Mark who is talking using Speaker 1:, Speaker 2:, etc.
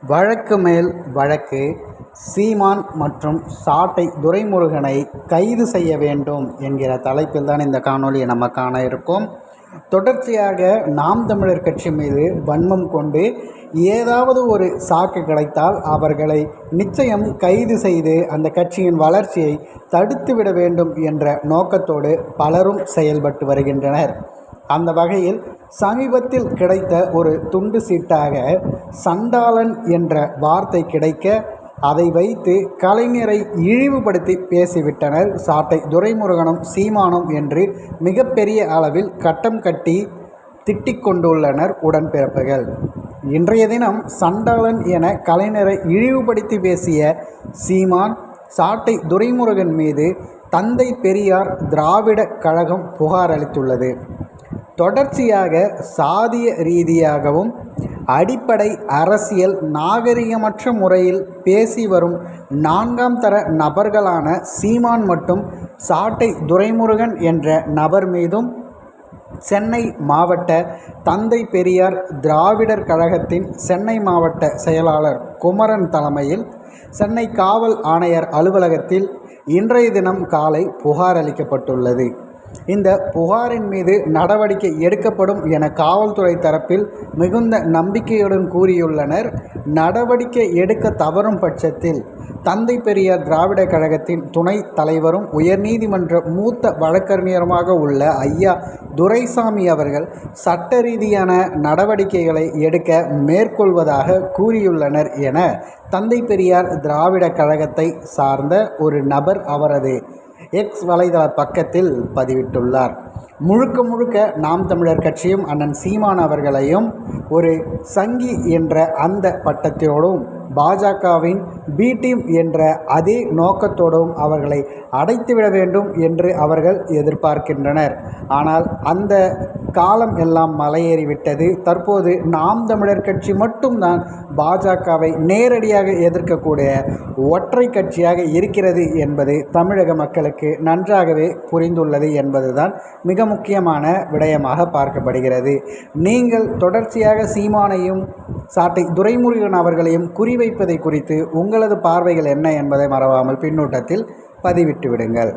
Speaker 1: வழக்கு மேல் வழக்கு. சீமான் மற்றும் சாட்டை துரைமுருகனை கைது செய்ய வேண்டும் என்கிற தலைப்பில் தான் இந்த காணொலியை நம்ம காண இருக்கோம். தொடர்ச்சியாக நாம் தமிழர் கட்சி மீது வன்மம் கொண்டு ஏதாவது ஒரு சாக்கு கிடைத்தால் அவர்களை நிச்சயம் கைது செய்து அந்த கட்சியின் வளர்ச்சியை தடுத்துவிட வேண்டும் என்ற நோக்கத்தோடு பலரும் செயல்பட்டு வருகின்றனர். அந்த வகையில் சமீபத்தில் கிடைத்த ஒரு துண்டு சீட்டாக சண்டாளன் என்ற வார்த்தை கிடைக்க அதை வைத்து கலைஞரை இழிவுபடுத்தி பேசிவிட்டனர் சாட்டை துரைமுருகனும் சீமானும் என்று மிகப்பெரிய அளவில் கட்டம் கட்டி திட்டிக் கொண்டுள்ளனர் உடன்பிறப்புகள். இன்றைய தினம் சண்டாளன் என கலைஞரை இழிவுபடுத்தி பேசிய சீமான் சாட்டை துரைமுருகன் மீது தந்தை பெரியார் திராவிட கழகம் புகார் அளித்துள்ளது. தொடர்ச்சியாக சாதிய ரீதியாகவும் அடிப்படை அரசியல் நாகரிகமற்ற முறையில் பேசி வரும் 4ஆம் தர நபர்களான சீமான் மற்றும் சாட்டை துரைமுருகன் என்ற நபர் மீதும் சென்னை மாவட்ட தந்தை பெரியார் திராவிடர் கழகத்தின் சென்னை மாவட்ட செயலாளர் குமரன் தலைமையில் சென்னை காவல் ஆணையர் அலுவலகத்தில் இன்றைய தினம் காலை புகார் அளிக்கப்பட்டுள்ளது. இந்த புகாரின் மீது நடவடிக்கை எடுக்கப்படும் என காவல்துறை தரப்பில் மிகுந்த நம்பிக்கையுடன் கூறியுள்ளனர். நடவடிக்கை எடுக்க தவறும் பட்சத்தில் தந்தை பெரியார் திராவிட கழகத்தின் துணை தலைவரும் உயர்நீதிமன்ற மூத்த வழக்கறிஞருமாக உள்ள ஐயா துரைசாமி அவர்கள் சட்ட ரீதியான நடவடிக்கைகளை எடுக்க மேற்கொள்வதாக கூறியுள்ளனர் என தந்தை பெரியார் திராவிட கழகத்தை சார்ந்த ஒரு நபர் அவரது எக்ஸ் வலைதள பக்கத்தில் பதிவிட்டுள்ளார். முழுக்க நாம் தமிழர் கட்சியும் அண்ணன் சீமான் அவர்களையும் ஒரு சங்கி என்ற அந்த பட்டத்தோடும் பாஜகவின் பி டீம் என்ற அதே நோக்கத்தோடும் அவர்களை அடைத்துவிட வேண்டும் என்று அவர்கள் எதிர்பார்க்கின்றனர். ஆனால் அந்த காலம் எல்லாம் மலையேறிவிட்டது. தற்போது நாம் தமிழர் கட்சி மட்டும்தான் பாஜகவை நேரடியாக எதிர்க்கக்கூடிய ஒற்றை கட்சியாக இருக்கிறது என்பது தமிழக மக்களுக்கு நன்றாகவே புரிந்துள்ளது என்பதுதான் மிக முக்கியமான விடயமாக பார்க்கப்படுகிறது. நீங்கள் தொடர்ச்சியாக சீமானையும் சாட்டை துரைமுருகன் அவர்களையும் குறிவைப்பதை குறித்து உங்களது பார்வைகள் என்ன என்பதை மறவாமல் பின்னூட்டத்தில் பதிவிட்டு விடுங்கள்.